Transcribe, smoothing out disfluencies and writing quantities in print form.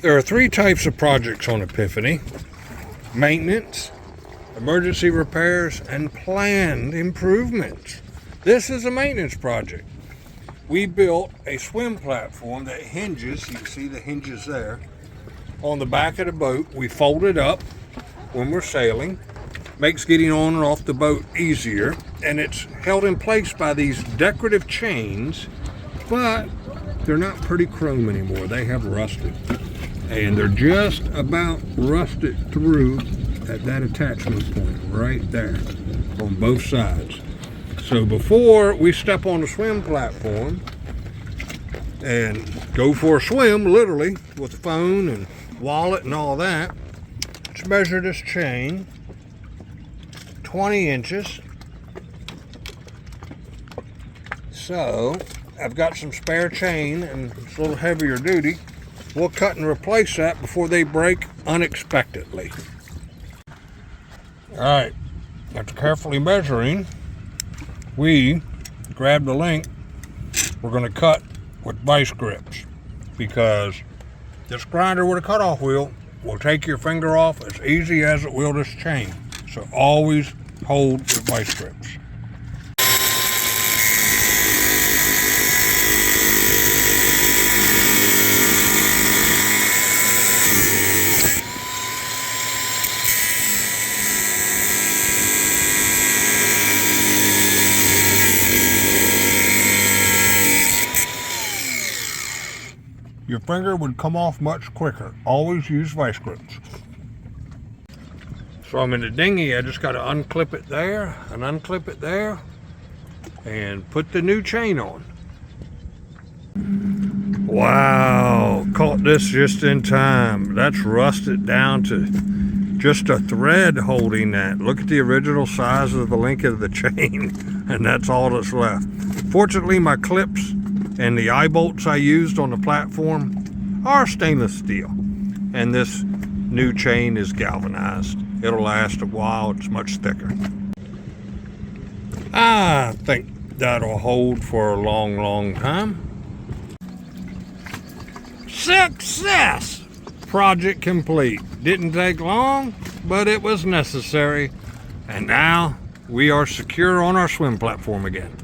There are three types of projects on Epiphany: maintenance, emergency repairs, and planned improvements. This is a maintenance project. We built a swim platform that hinges, you can see the hinges there, on the back of the boat. We fold it up when we're sailing, makes getting on and off the boat easier, and it's held in place by these decorative chains, but they're not pretty chrome anymore. They have rusted, and they're just about rusted through at that attachment point right there on both sides. So before we step on the swim platform and go for a swim, literally with the phone and wallet and all that, let's measure this chain. 20 inches. So I've got some spare chain and it's a little heavier duty. We'll cut and replace that before they break unexpectedly. All right, after carefully measuring, we grabbed the length. We're going to cut with vice grips, because this grinder with a cutoff wheel will take your finger off as easy as it will this chain. So always hold with vice grips. Your finger would come off much quicker. Always use vice grips. So I'm in the dinghy. I just got to unclip it there and unclip it there and put the new chain on. Wow, caught this just in time. That's rusted down to just a thread holding that. Look at the original size of the length of the chain, and that's all that's left. Fortunately, my clips and the eye bolts I used on the platform are stainless steel, and this new chain is galvanized. It'll last a while. It's much thicker. I think that'll hold for a long, long time. Success! Project complete. Didn't take long, but it was necessary. And now we are secure on our swim platform again.